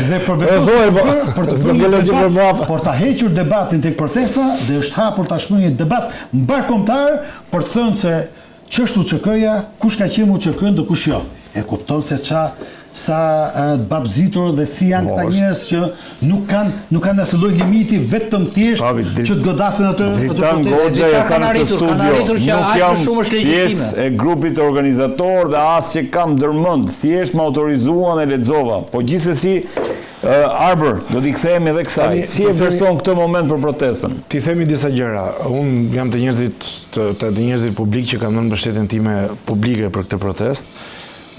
Dhe për ta hequr debatin tek protesta dhe është hapur tashmë një debat mbarkombëtar për të thënë se ç'është UÇK-ja, kush ka qenë UÇK-n dhe kush jo. E kupton se sa babzitur dhe si janë këta njerëz që nuk kanë asnjë lloj limiti, vetëm thjesht që të godasin atë Dritan Goxha e ka në studio. Nuk jam pjesë e grupit organizator dhe as që kam ndërmend, thjesht më autorizuan e lexova. Po gjithsesi Arbër, do t'i kthehemi edhe kësaj. Si e vlerëson këtë moment për protestën? Ti themi disa gjëra. Unë jam të njerëzit publik që kanë dhënë mbështetjen time publike për këtë protestë.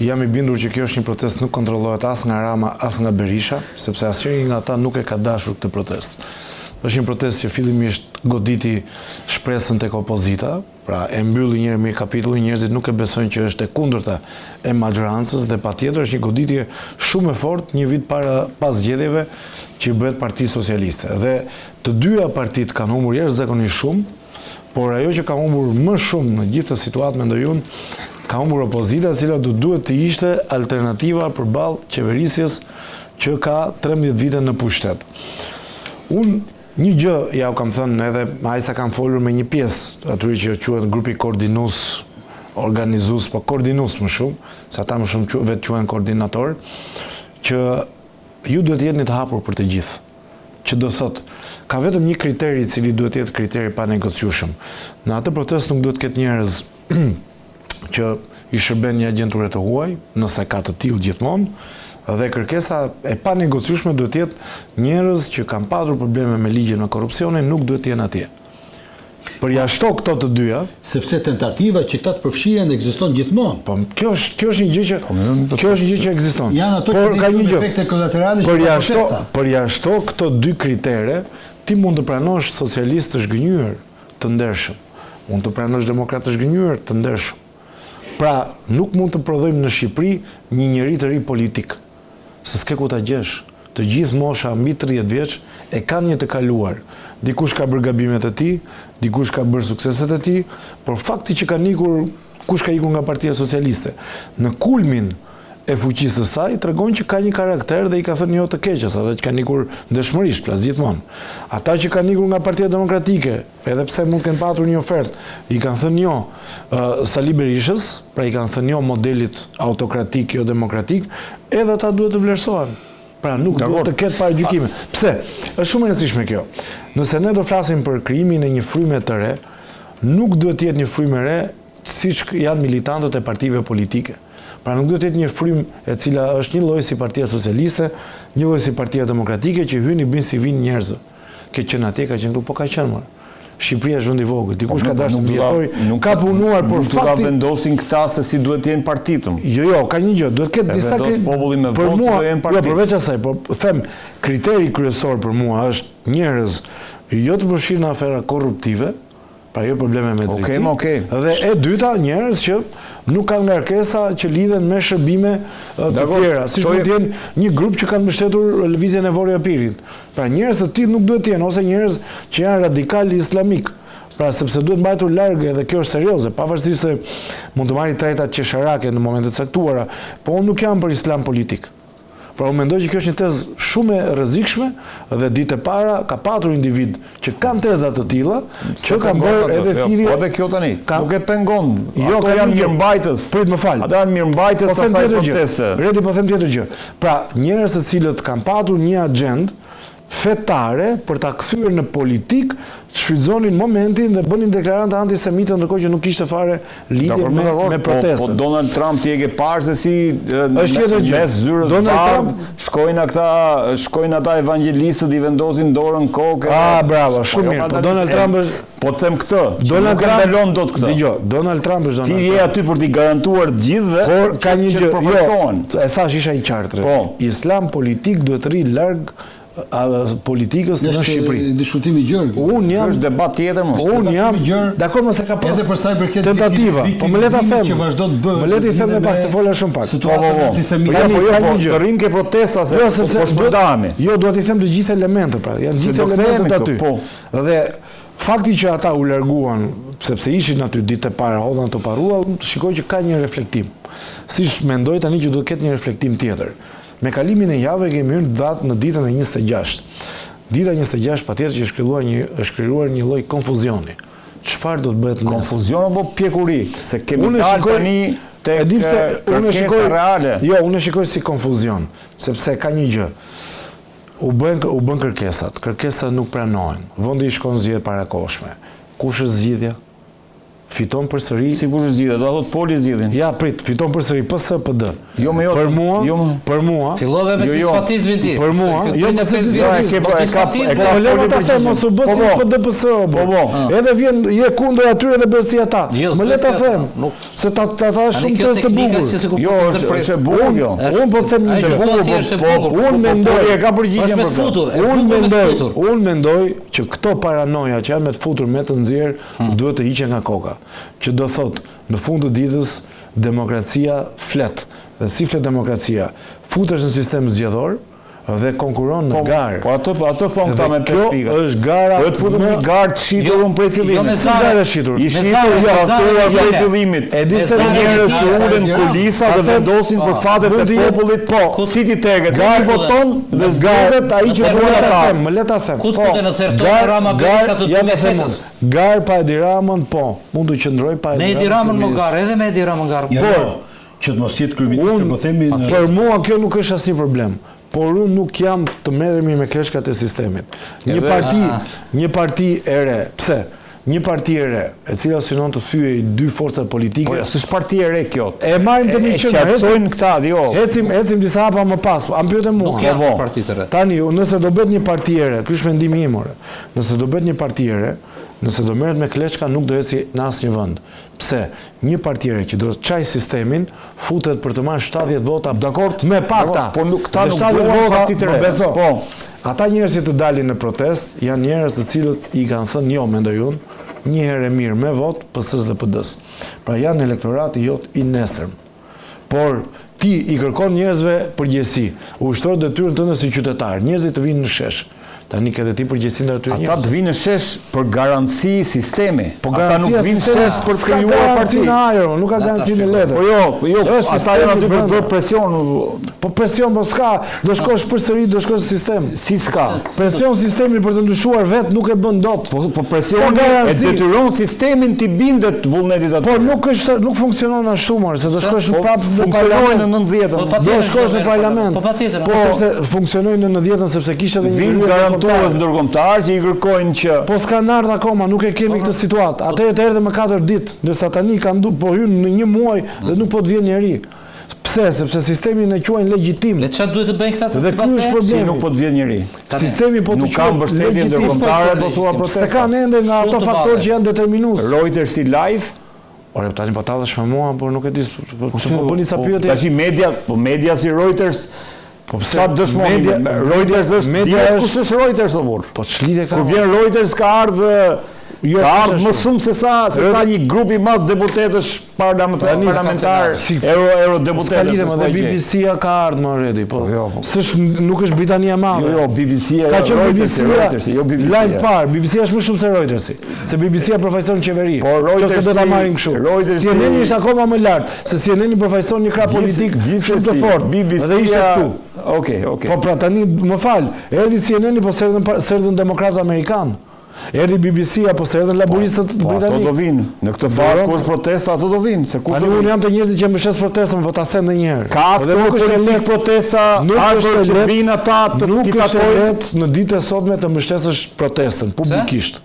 Jam i bindur që kjo është një protest nuk kontrollohet as nga Rama, as nga Berisha, sepse asnjëri nga ata nuk e ka dashur këtë protest. Është një protest që fillimisht goditi shpresën tek opozita, pra e mbylli një mirë kapitullin, njerëzit nuk e besojnë që është e kundërta e majorancës dhe patjetër është një goditje shumë e fortë një vit pas zgjedhjeve që bëhet Partia Socialiste. Dhe të dyja partitë kanë humbur jashtëzakonisht shumë, por ajo që ka humbur më shumë në gjithë situatë mendoj unë, ka humbur opozita, e cila do duhet të ishte alternativa përballë qeverisjes që ka 13 vite në pushtet. Unë një gjë ja u kam thënë edhe ai sa kam folur me një pjesë aty që quhet grupi koordinues, organizues, po koordinues më shumë, se ata më shumë vetë quhen koordinator, që ju duhet jeni të hapur për të gjithë. Që do thotë, ka vetëm një kriteri i cili duhet jetë kriteri pa negociueshëm. Në atë protestë nuk duhet të ketë njerëz që i shërben një agjenture të huaj, nëse ka të tillë gjithmonë, dhe kërkesa e pa negociueshme duhet të jetë njerëz që kanë pasur probleme me ligjin në korrupsionin, nuk duhet të jenë atje. Përjashto këto të dyja, sepse tentativa që këta të përfshihen ekziston gjithmonë. Po kjo është një gjë që ekziston. Janë ato që kanë efekte kolaterale që protesta. Përjashto këto dy kritere, ti mund të pranosh socialist të zhgënjur, të ndershëm. Mund të pranosh demokrat të zhgënjur, të ndershëm. Pra, nuk mund të prodhojmë në Shqipëri një njeri të ri politik, se s'ke ku ta gjesh. Të gjithë mosha mbi 30 vjeç e kanë një të kaluar. Dikush ka bërë gabimet e tij, dikush ka bërë sukseset e tij, por fakti që kush ka ikur nga Partia Socialiste, në kulmin e fuqisë të saj, tregon që ka një karakter dhe i ka thënë jo të keqës, ata që kanë ikur ndeshmërisht, plas gjithmonë. Ata që kanë ikur nga Partia Demokratike, edhe pse mund të kenë patur një ofertë, i kanë thënë jo Sali Berishës, pra i kanë thënë jo modelit autokratik, jo demokratik, edhe ata duhet të vlerësohen. Pra nuk duhet të ketë paragjykime. Pse? Është shumë e rëndësishme kjo. Nëse ne do flasim për krijimin e një fryme të re, nuk duhet të jetë një frymë e re siç janë militantët e partive politike. Pra nuk duhet të jetë një frymë e cila është një lloj si Partia Socialiste, një lloj si Partia Demokratike që hyn i bin si vin njerëzve. Ke qenë atje, ka qenë këtu, po ka qenë më. Shqipëria është vend i vogël. Dikush ka dashur të jetojë, ka punuar por fakti nuk vendosin këta se si duhet të jenë partitëm. Jo, ka një gjë, duhet të ketë disa populli me votë që do jenë partitë. Jo, përveç asaj, po them, kriteri kryesor për mua është njerëz jo të përfshirë në afera korruptive, pra jo probleme me drejtësi. Dhe e dyta, njerëz që nuk kanë ngarkesa që lidhen me shërbime të tjera. Siç mund të jenë një grup që kanë mbështetur lëvizjen e Vorja Pirit. Pra njerëz të tillë nuk duhet të jenë, ose njerëz që janë radikal islamik. Pra sepse duhet mbajtur larg edhe kjo është serioze, pavarësisht se mund të marrë trajtat qesharake në momente të caktuara, po unë nuk jam për islam politik. Pra unë mendoj që kjo është një tezë shumë e rrezikshme dhe ditë e para ka patur individ që kanë teza të tilla, që kanë bërë edhe thirrje. Po edhe kjo tani, nuk e pengon. Jo, ato janë mirëmbajtës. Prit më fal. Ata janë mirëmbajtës asaj proteste. Redi po them tjetër gjë. Pra, njerëz të cilët kanë patur një agjendë fetare për ta kthyer në politik, shfrytëzonin momentin dhe bënin deklaranta antisemite ndërkohë që nuk kishte fare lidhje me protestën. Po Donald Trump ti e ke parë se si mes zyrës shkojnë ata evangelistët i vendosin dorën kokë. Bravo, shumë mirë. Po Donald Trump është po them këtë. Donald Trump ndalon dot këtë. Dgjoj, Donald Trump është Ti je aty për t'i garantuar të gjithëve. Por ka një gjë, jo, e thash isha i qartë. Islam politik duhet të rri larg politikës në Shqipëri. Diskutimi i gjerë. Unë jam është debat tjetër mos. Unë jam dakord mos e ka pas. Edhe për sa i përket tentativa. Po më le ta them që vazhdo të bëhet. Më le të them me pak se fola shumë pak. Po të rrim ke protesta se po shpërdahemi. Jo, dua t'i them të gjithë elementet, pra. Janë gjithë elementet aty. Dhe fakti që ata u larguan sepse ishin aty ditë e para, hodhan të parua, shikoj që ka një reflektim. Siç mendoj tani që duhet të ketë një reflektim tjetër. Me kalimin e javëve kemi hyrë në ditën e 26. Dita 26 patjetër që është krijuar një lloj konfuzioni. Çfarë do të bëhet nesër? Konfuzion apo pjekuri? Se kemi dalë tani tek kërkesa reale. Jo, unë e shikoj si konfuzion, sepse ka një gjë. U bën kërkesat. Kërkesat nuk pranohen. Vendi i shkon zgjedhje parakoshme. Kush është zgjidhja? Fiton përsëri. Si kush është zgjidhja? Do të thotë poli zgjidhin. Ja, prit, fiton përsëri PS PD. Jo më jo. Për mua. Fillove me disfatizmin ti. Për mua, jo me disfatizmin. ta them mos u bë si PD PS. Po. Edhe vjen je kundër atyre dhe bën si ata. Më le ta them, se ta thash shumë test të bukur. Jo, është e bukur kjo. Unë po them një gjë. Unë mendoj e ka përgjigjen për këtë. Unë mendoj që këto paranoja që janë me të futur me të nxjerr duhet të hiqen nga koka. Që do thot, në fund të ditës, demokracia flet. Dhe si flet demokracia? Futesh në sistem zgjedhor dhe konkuron në garë. Po ato thon këta me 5 pika. Kjo është gara. Do të futem në garë të shitur prej fillimit. Jo me garë shitur. I shitur prej fillimit. E di se njerëz që ulen kulisa dhe vendosin për fatet e popullit. Po, si ti teget, ai voton dhe zgjedhet ai që duan ata. Më le ta them. Ku futen në sertor Rama Berisha të 2008-s? Garë pa Edi Ramën, po. Mund të qëndroj pa Me Edi Ramën më garë, edhe me Edi Ramën garë. Po, që të mos jetë kryeministër, po themi për mua kjo nuk është asnjë problem. Por unë nuk jam të merremi me kleshkat e sistemit. Një parti e re. Pse? Një parti e re, e cila synon të thyej dy forcat politike. Po, s'është parti e re kjo. E marrin të miqëna. Qetësojnë këta, jo. Ecim disa hapa më pas. Am pyetë mua. Nuk janë parti të re. Tani, nëse do bëhet një parti e re, ky është mendimi im. Nëse do bëhet një parti e re, nëse do merret me kleshka, nuk do eci në asnjë vend. Pse? Një parti e re që do të çaj sistemin, futet për të marrë 70 vota. Dakord, me pakta. Po nuk ta nuk duan parti të re. Po. Ata njerëz që të dalin në protest janë njerëz të cilët i kanë thënë jo, mendoj unë, një herë e mirë me vot PS-s dhe PD-s. Pra janë elektorati jot i nesërm. Por ti i kërkon njerëzve përgjegjësi, ushtron detyrën tënde si qytetar, njerëzit të vinë në shesh. Tani ke ti përgjegjësinë ndaj atyre njerëzve. Ata të vinë në shesh për garanci sistemi. Ata nuk vinë në shesh për të krijuar parti. Nuk ka garanci në letër. Po jo, ata janë aty për bërë presion. Po presion po s'ka, do shkosh përsëri, do shkosh në sistem. Si s'ka? Presion sistemi për të ndryshuar vet nuk e bën dot. Po presioni e detyron sistemin të bindet vullnetit aty. Po nuk funksionon ashtu më, se do shkosh prapë në parlament në 90-ën. Do shkosh në parlament. Po patjetër. Po sepse funksionojnë në 90-ën sepse kishte edhe një garantues ndërkombëtar që i kërkojnë që po s'kan ardhur akoma, nuk e kemi këtë situatë. Atëherë të erdhë më 4 ditë, ndërsa tani kanë po hyn në një muaj dhe nuk po të vjen njerëj. Pse? Sepse sistemi në quajnë legjitim. Le çfarë duhet të bëjnë këta të sipas se si nuk po të vjen njerëj. Sistemi po të nuk ka mbështetje ndërkombëtare, po thua protesta. Se kanë ende nga ato faktorë që janë determinues. Reuters i live. Ore tani po tallesh me mua, por nuk e di po bëni sa pyetje. Tash media si Reuters. Po pse dëshmoni Reuters është media kush është Reuters apo? Po ç'lidhje ka? Kur vjen Reuters ka ardhur më shumë se sa një grup i madh deputetësh parlamentar, eurodeputetësh. Dhe BBC-a ka ardhur më redi, po. Nuk është Britania e Madhe. Jo, BBC-a, Reuters, jo BBC. Live par, BBC-a është më shumë se Reutersi. Se BBC-a përfaqëson në qeveri. Po Reuters do ta marrim kështu. CNN është akoma më lart, se CNN përfaqëson një krah politik shumë të fortë. Dhe ishte këtu. Okej. Po pra tani më fal, erdhi CNN po serdhën demokratët amerikanë. Erdhi BBC apo serdhën laboristët britanik. Ato do vinë. Në këtë fazë kur është protesta ato do vinë, se ku do vinë. Unë jam të njerëzit që mbështes protestën, po ta them edhe një herë. Ka nuk është politik protesta, ardhur që vinë ata të takojnë në ditën e sotme të mbështesësh protestën publikisht.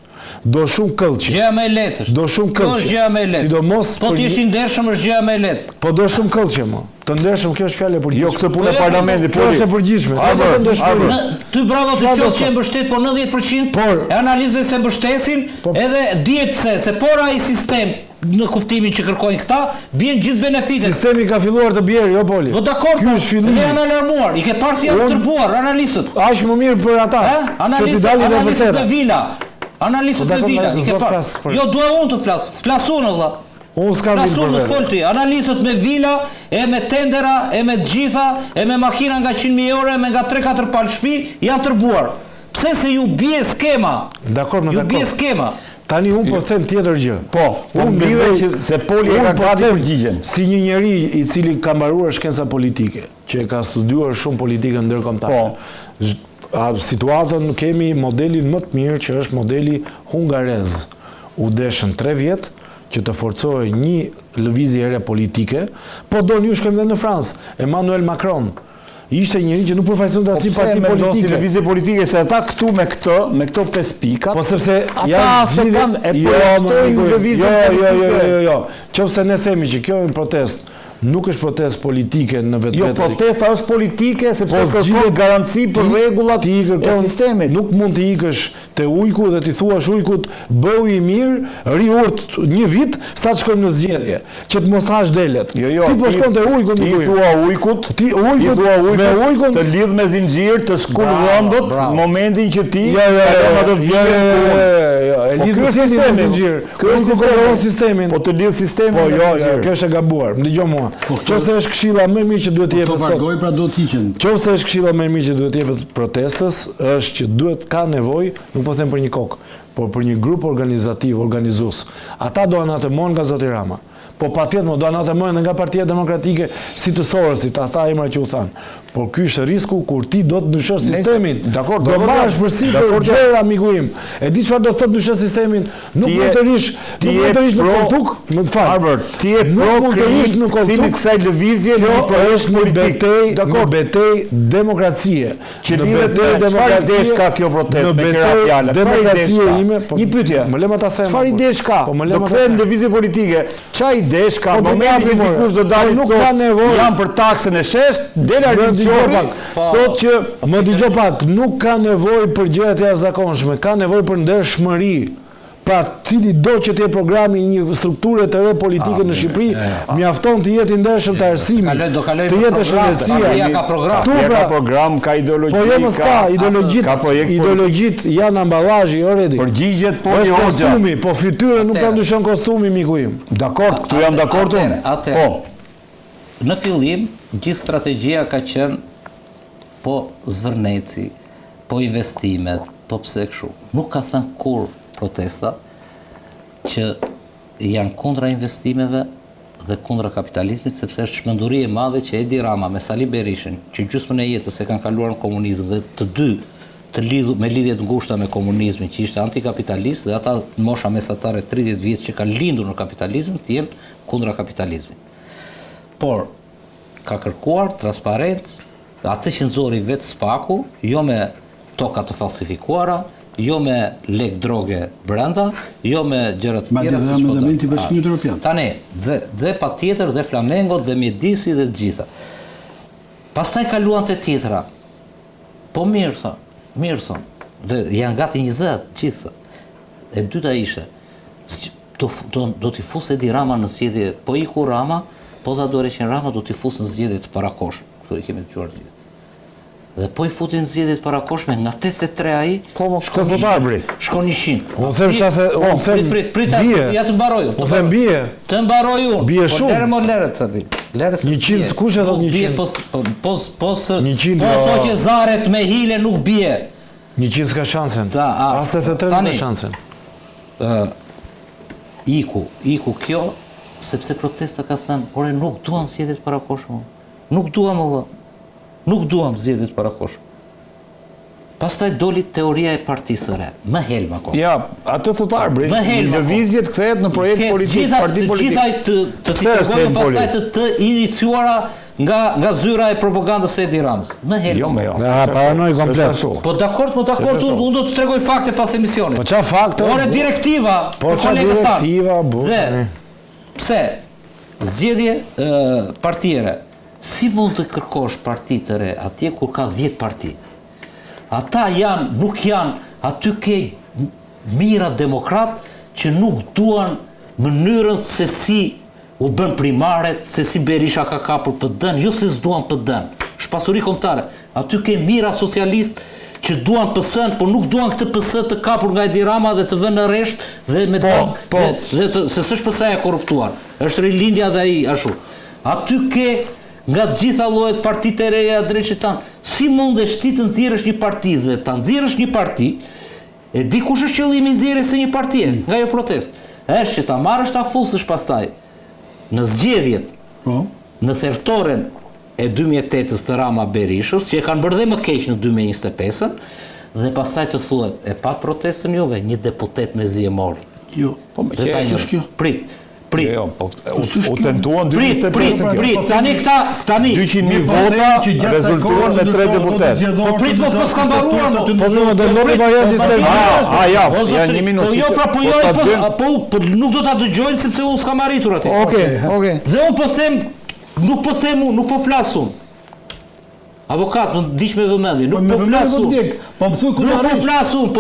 Do shumë këllçi. Gjëja më e lehtë është. Do shumë këllçi. Është gjëja më e lehtë. Sidomos po ti je i ndershëm është gjëja më e lehtë. Po do shumë këllçi më. Të ndershëm kjo është fjalë e përgjithshme. Jo këtë punë e parlamentit, po është e përgjithshme. Ty bravo të qoftë që mbështet po 90% e analizëve se mbështesin, edhe dihet pse, se por ai sistem në kuptimin që kërkojnë këta, vjen gjithë benefitet. Sistemi ka filluar të bjerë, jo Poli. Po dakord, dhe janë alarmuar, i ke parë si janë tërbuar analistët. Aq më mirë për ata. Analistët me vila. Analistët me vila, i ke parë. Jo, dua unë të flas. Flas unë vëlla. Unë s'kam në folti, analistët me vila, e me tendera, e me gjitha, e me makina nga 100.000 euro, e me nga 3-4 palë shtëpi, janë tërbuar. Pse se ju bie skema? Dakor, ju bie skema. Tani unë po them tjetër gjë. Po mbyllet që se Poli e ka gati përgjigjen. Si një njeri i cili ka mbaruar shkenca politike, që e ka studiuar shumë politikën ndërkombëtare. Situatën kemi modelin më të mirë që është modeli hungarez. U deshën 3 vjet që të forcohej një lëvizje e re politike, po donë ju shkojmë dhe në Francë, Emmanuel Macron. Ishte njëri që nuk përfaqësonte asnjë parti politike. Lëvizje politike se ata këtu me këto 5 pikat. Po sepse ata se kanë e përshtojnë lëvizjen politike. Jo. Qofse ne themi që kjo është protestë, nuk është protestë politike në vetvete. Jo, protesta është politike sepse kërkon garanci për rregullat e sistemit. Nuk mund të ikësh te ujku dhe t'i thuash ujkut bëu i mirë, ri urt një vit sa të shkojmë në zgjedhje, që të mos hash delet. Jo, ti po shkon te ujku, ti thua ujkut, me ujkun të lidh me zinxhir, të shkul dhëmbët momentin që ti të vjen. E lidh me zinxhir. Ky është sistemin. Po të lidh sistemin. Po jo, kjo është e gabuar. Më dëgjoj mua. Qofse është këshilla më e mirë që duhet të jepet sot. Po pra do të hiqen. Qofse është këshilla më e mirë që duhet të jepet protestës, është që duhet ka nevojë, nuk po them për një kokë, por për një grup organizativ, organizues. Ata do anatëmojnë nga Zoti Rama. Po patjetër do anatëmojnë nga Partia Demokratike si të Sorosit, ata emra që u thanë. Por ky është risku kur ti do të ndryshosh sistemin. Dakor, do marrësh përsipër gjëra miku im. E di çfarë do thotë ndryshosh sistemin? Nuk mund të rish, nuk mund të rish në koltuk, më fal. Albert, ti je pro në koltuk kësaj lëvizje në projekt politik. Dakor, betejë demokracie. Që lidhet me çfarë idesh ka kjo protestë me qira fjalë. Demokracia ime. Një pyetje. Më lema ta them. Çfarë idesh ka? Do kthehen në lëvizje politike. Çfarë idesh ka? Momentin që dikush do dalë nuk ka nevojë. Jam për taksën e shesht, dela thotë që më dëgjoj pak, nuk ka nevojë për gjëra të jashtëzakonshme, ka nevojë për ndershmëri. Pra, cili do që të jetë programi një strukture të re politike në Shqipëri, mjafton të jetë i ndershëm të arsimi, të jetë shëndetësia. Ka program, ka ideologji, po jo mos ka ideologjit janë amballazhi, oredi. Përgjigjet po jo kostumi, po fytyra nuk ka ndryshon kostumi miku im. Dakord, këtu jam dakord unë. Po. Në fillim, gjithë strategjia ka qenë po zvërneci, po investimet, po pse kështu. Nuk ka thënë kur protesta që janë kundra investimeve dhe kundra kapitalizmit, sepse është çmenduri e madhe që Edi Rama me Sali Berishën, që gjysmën e jetës e kanë kaluar në komunizëm dhe të dy të lidhur me lidhje të ngushta me komunizmin, që ishte antikapitalist, dhe ata në mosha mesatare 30 vjet që kanë lindur në kapitalizëm, të jenë kundra kapitalizmit. Por ka kërkuar transparencë, atë që nxori vetë Spaku, jo me toka të falsifikuara, jo me lek droge brenda, jo me gjëra të tjera siç po thonë. Tani, dhe patjetër dhe Flamengo dhe mjedisi dhe të gjitha. Pastaj kaluan te tjetra. Po mirë thon. Dhe janë gati 20 gjithë. E dyta ishte do t'i fusë Edi Rama në zgjedhje, po iku Rama, po za do reqen Rama do t'i fusë në zgjedhje të parakoshme. Këtu e kemi të gjuar gjithë. Dhe po i futin zgjedhjet parakoshme nga 83 ai, shkon 100. Unë them shafë, unë them prit, ja të mbaroj. Unë them bie. Të mbaroj unë. Bie shumë. Lere mo lere të di. Lere 100, kush e thot 100? Bie po që zaret me hile nuk bie. 100 s'ka shansen. As 83 nuk ka shansen. Iku kjo, sepse protesta ka thënë, ore nuk duam zgjedhjet parakoshme. Nuk duam vë. Nuk duam zgjedhjet parakoshme. Pastaj doli teoria e partisë së re, më helm akoma. Ja, atë thot Arbri, lëvizjet kthehet në projekt politik, parti politik. Gjithaj të tregojnë pastaj të iniciuara nga zyra e propagandës së Edi Ramës. Më helm. Jo. Paranoj komplet. Po dakord, unë do të tregoj fakte pas emisionit. Po çfarë fakte? Ore direktiva. Po çfarë direktiva, Dhe pse zgjedhje partijere, si mund të kërkosh parti të re atje kur ka 10 parti? Ata nuk janë, aty ke mira demokrat që nuk duan mënyrën se si u bën primaret, se si Berisha ka kapur PD-n, jo se s'duan PD-n, shpasuri kombëtare. Aty ke mira socialist që duan PS-n, por nuk duan këtë PS të kapur nga Edi Rama dhe të vënë në rresht dhe me se s'është PS-ja e korruptuar. Është rilindja dhe ai ashtu. Aty ke nga gjitha llojet partitë e reja drejtë tanë. Si mundesh ti të nxjerrësh një parti dhe ta nxjerrësh një parti E di kush është qëllimi i nxjerrjes së një partie nga ajo protestë? Është që ta marrësh ta fusësh pastaj në zgjedhjet. Po. Në thertoren e 2008-s të Rama Berishës, që e kanë bërë dhe më keq në 2025-ën, dhe pastaj të thuhet, e pat protestën juve, një deputet me zi e mori. Jo. Po me që Prit. Jo, po u tentuan 2025. Prit, tani 200.000 vota rezultuan me 3 deputet. Po prit, po s'ka mbaruar. Po do lloj varianti se ja 1 minutë. Po nuk do ta dëgjojnë sepse unë s'kam arritur aty. Okej. Dhe unë po them, nuk po flas unë. Avokat, nuk diq me vëmendje, nuk po flas unë. Nuk po flas unë,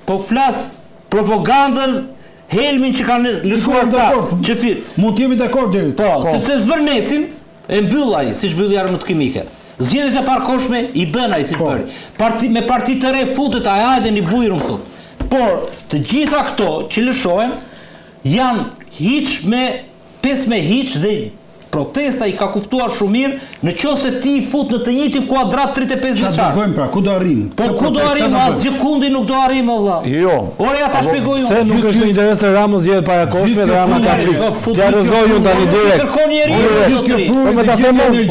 po flas propagandën Helmin që kanë lëshuar ta, Xhefir. Mund të jemi dakord deri. Po, sepse Zvërnecin e mbyll ai, siç mbylli armët kimike. Zgjedhjet e parkoshme i bën ai si bëri. Me parti të re futet ai, hajde në bujrum thot. Por të gjitha këto që lëshohen janë hiç me 5 me hiç dhe protesta i ka kuptuar shumë mirë në qoftë se ti fut në të njëjtin kuadrat 35 vjeçar. Çfarë bëjmë pra? Ku do arrim? Po ku do arrim? Asgjë kundi nuk do arrim valla. Jo. Ore ja ta shpjegoj unë. Se nuk është në interes të Ramës zgjedhjet parakoshme dhe Rama ka frikë. Ja rrezoj unë tani direkt. Kërkon njeriu zotri. Po me ta them unë.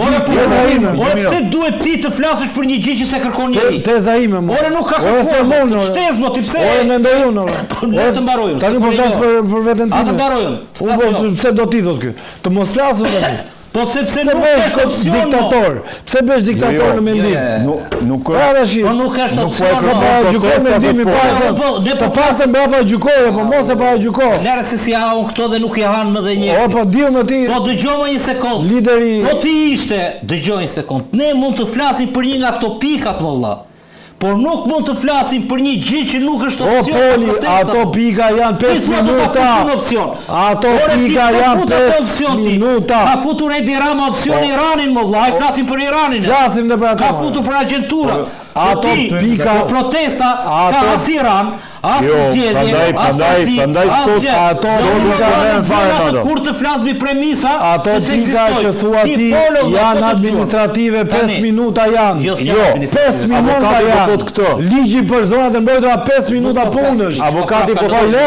Ore pse duhet ti të flasësh për një gjë që se kërkon njeriu? Teza ime. Ore nuk ka kërkuar. Shtez mo ti pse? Ore mendoj unë. Ore të mbaroj. Tani po flas për veten time. A të mbaroj. Pse do ti thot ky? Të mos flasësh tani. Po sepse nuk është opsion diktator. Pse bësh diktator në mendim? Nuk është. Po nuk është opsion. Gjykoj mendimin para. Po fasën brapa gjykoje, po mos e para gjykoje. Lere se si ha unë këto dhe nuk i han më dhe njerëzit. Po diu më ti. Po dëgjoj më një sekond. Lideri. Po ti ishte, dëgjoj një sekond. Ne mund të flasim për një nga këto pikat më valla. Por nuk mund të flasim për një gjë që nuk është opsion. O Poli, ato pika janë 5 minuta. Ato pika janë 5 minuta. Ka futur Edi Rama opsion Iranin më vëlla, flasim për Iranin. Flasim edhe për ato. Ka futur për agjentura. Ato pika protesta ka as Iran, as zgjedhje, as parti, prandaj sot ato pika janë fare ato. Kur të flas mbi premisa, ato pika që thua ti janë administrative 5 minuta janë. Jo, 5 minuta janë. Ligji për zonat e mbrojtura 5 minuta punësh. Avokati po thonë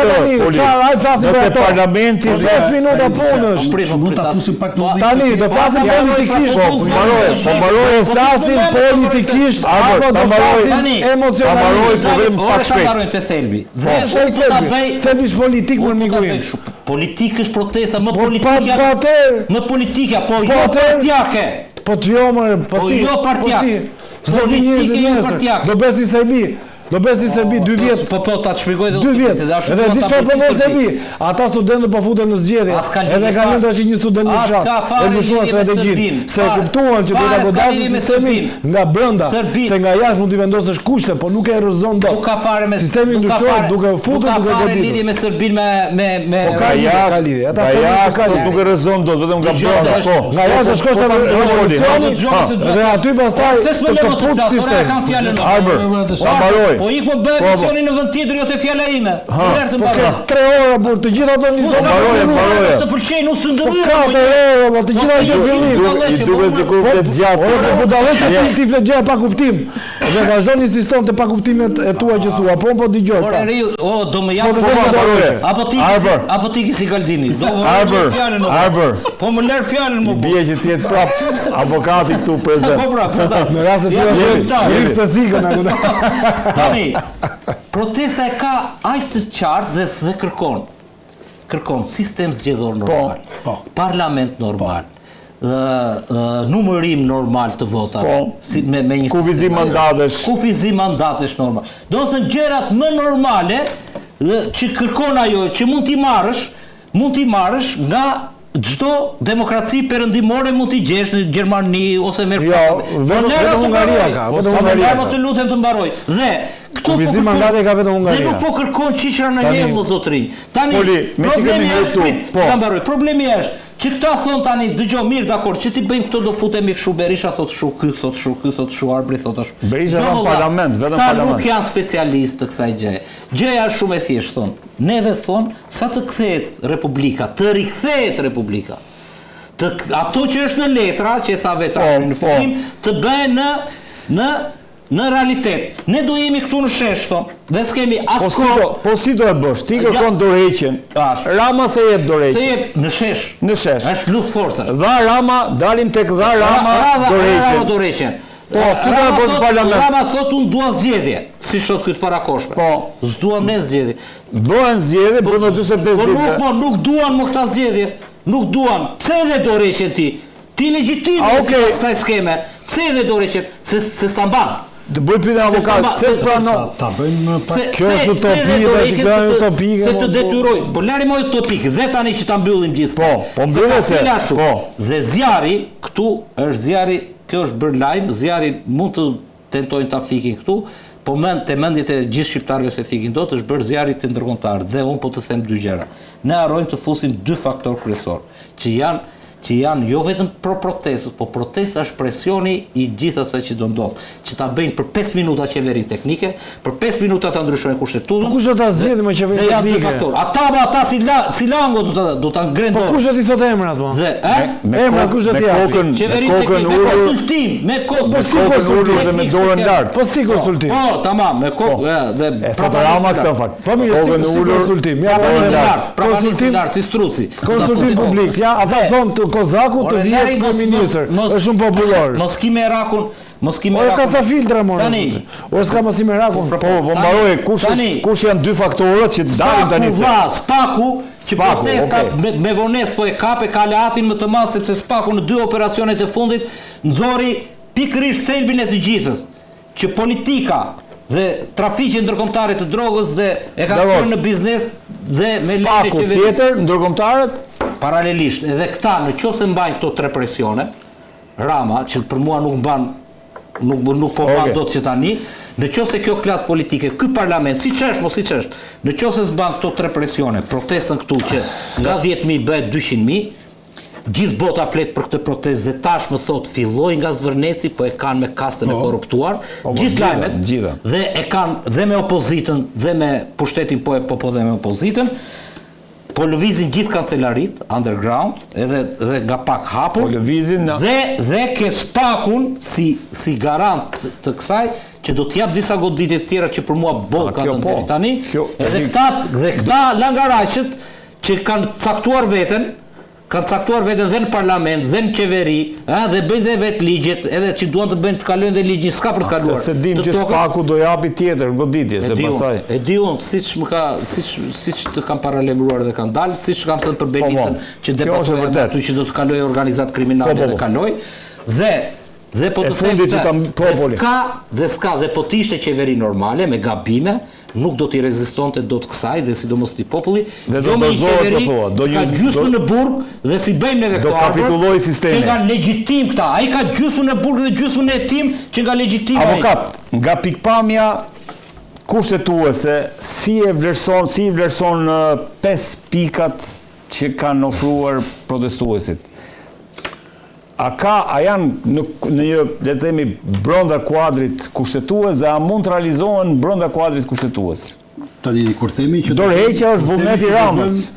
ai flasim për ato. Parlamenti 5 minuta punësh. Mund ta fusim pak më tani, do flasim politikisht. Po mbaroj flasim politikisht. Ta mbaroj provim pak shpejt. Të thelbi. Dhe thelbi është politik për miguim. Politik është protesta, më politika, po jo partijake. Po të jo më, po si. Jo partijake. Politika jo partijake. Do bësi Serbi. Do bësi Serbi 2 vjet. Po ta të shpjegoj dhe 2 vjet. Edhe di çfarë po bëj Serbi. Ata studentë po futen në zgjedhje. Edhe kanë tash një student në fshat. E lëshuar strategjinë. Se e kuptuan që do ta godasë sistemin nga brenda, se nga jashtë mund të vendosësh kushte, po nuk e rrezon dot. Nuk ka fare me sistemi ndryshon, duke u futur duke goditur. Ka lidhje me Serbin me ka lidhje. Ata nuk e rrezon dot, vetëm nga brenda. Po. Nga jashtë shkosh te revolucioni. Dhe aty pastaj të fut sistem. Arbër. Po ik po bëj misionin në vend tjetër, jo te fjala ime. Herë të mbaroj. 3 orë për të gjitha ato një mbaroj. Se pëlqejnë u sundërryer. 4 orë për të gjitha ato fillim. I duhet sikur flet gjatë. Ora po dallet ti flet gjatë pa kuptim. Dhe vazhdoni insiston te pa kuptimet e tua që thua. Po dëgjoj. Ora do më jap apo ti si Galdini. Do fjalën. Arbër. Po më lër fjalën më. Bie që ti jetë prap avokati këtu prezant. Po pra. Në rast se ti je se zigën apo. Tani, protesta e ka aq të qartë dhe kërkon sistem zgjedhor normal, parlament normal, numërim normal të votave, me një kufizim mandatesh normal. Do të thënë gjërat më normale që kërkon ajo që mund t'i marrësh nga çdo demokraci perëndimore mund t'i gjesh në Gjermani ose merr. Jo, vetëm Hungaria ka, vetëm Hungaria. Po të lutem të mbaroj. Dhe këto kufizim mandate ka vetëm Hungaria. Dhe nuk po kërkon çiçra në hell zotrin. Tani problemi është po mbaroj. Problemi është që këta thon tani dëgjoj mirë dakord, që ti bëjmë këto do futemi kështu Berisha thot kështu, ky thot kështu, Arbri thot ashtu. Berisha në parlament, vetëm parlament. Nuk janë specialistë të kësaj gjëje. Gjëja është shumë e thjeshtë thon. Neve thon sa të kthehet Republika, të rikthehet Republika. Ato që është në letra, që e tha vetë në fillim, të bëhen në në realitet, ne do jemi këtu në shesh, dhe s'kemi asë Po si do e bësh? Ti kërkon dorëheqjen. Rama se jep dorëheqjen. Se jep në shesh. Në shesh. Është luft forcash. Dha Rama, dalim tek dha Rama dorëheqjen. Po, si do e bësh parlament? Rama thot unë dua zgjedhje, si shot këtë parakoshme. Po. S'duam ne zgjedhje. Bëhen zgjedhje për në 45 ditë. Po, nuk duan më këta zgjedhje. Nuk duan. Pse edhe dorëheqjen ti? Ti legjitime si kësaj skeme. Pse edhe dorëheqjen? Se s'ta mban. Të bëj pyetje avokat, se pranon. Ta bëjmë Kjo është utopike, se të detyroj. Po lari më utopik, dhe tani që ta mbyllim gjithë. Po mbyllet se. Po. Dhe zjarri këtu është zjarri, kjo është bërë lajm, zjarri mund të tentojnë ta fikin këtu, po te mendjet e gjithë shqiptarëve se fikin dot është bërë zjarri të ndërkombëtar. Dhe unë po të them dy gjëra. Ne harrojmë të fusim dy faktorë kryesor, që janë jo vetëm pro protestës, po protesta është presioni i gjithë asaj që do ndodh, që ta bëjnë për 5 minuta qeverinë teknike, për 5 minuta ta ndryshojnë kushtetutën. Kush do ta zgjidhë me qeverinë teknike? Ata si lango do ta ngrendojnë. Po kush do t'i thotë emrat po? Emrat kush do t'i japë? Qeverinë teknike me konsultim, me konsultim dhe me dorën lart. Po si konsultim? Po, tamam, me dhe Fotograma këtë fakt. Po mirë, si konsultim? Ja, konsultim lart si struci. Konsultim publik. Ja, ata thonë Kozaku të vjetë kryeministër, është shumë popullor. Mos ki me rakun. O e ka sa filtra mora. Tani. O s'ka mos i me rakun. Po mbaroj kush janë dy faktorët që dalin tani se. Spaku, që protesta me vonesë po e kape kalatin më të madh sepse Spaku në 2 operacionet e fundit nxori pikërisht thelbin e të gjithës, që politika dhe trafiqi ndërkombëtar të drogës dhe e ka bërë në biznes dhe me leje qeverisë. Tjetër ndërkombëtarët paralelisht, edhe këta në qoftë se mbajnë këto 3 presione, Rama, që për mua nuk mban, nuk po mban dot që tani, në qoftë se kjo klasë politike, ky parlament, siç është, në qoftë se s'mban këto 3 presione, protestën këtu që nga 10.000 bëhet 200.000, gjithë bota flet për këtë protestë dhe tash më thot filloi nga Zvërneci, po e kanë me kastën e korruptuar, gjithë lajmet, dhe e kanë dhe me opozitën dhe me pushtetin po dhe me opozitën. Po lëvizin gjithë kancelarit, underground, edhe nga pak hapur, dhe ke Spakun si garant të kësaj, që do t'jap disa goditje tjera që për mua ka të nderi tani, edhe këta langaraqët që kanë caktuar veten dhe në parlament, dhe në qeveri, dhe bëjnë dhe vetë ligjet, edhe që duan të bëjnë të kalojnë dhe ligjit, s'ka për të kaluar. Se dim që Spaku do japi tjetër goditje, se pasaj. E di unë, siç të kam paralemruar dhe kanë dalë, siç kam thënë për Benitën, që debatojnë aty që do të kaloj organizat kriminale dhe kaloj, dhe po të them dhe po t'ishte qeveri normale, me gabime, nuk do t'i rezistonte do të kësaj dhe sidomos t'i populli, do me i qeveri ka gjysmë në burg dhe si bëjmë neve këto kapitulloj sistemi. Që nga legjitim këta, a i ka gjysmë në burg dhe gjysmë në hetim që nga legjitim. Avokat, nga pikpamja kushtetuese, si i vlerëson 5 pikat që kanë ofruar protestuesit? A janë në një, le të themi, brenda kuadrit kushtetues dhe a mund të realizohen brenda kuadrit kushtetues? Tani kur themi që dorëheqja është vullneti i Ramës.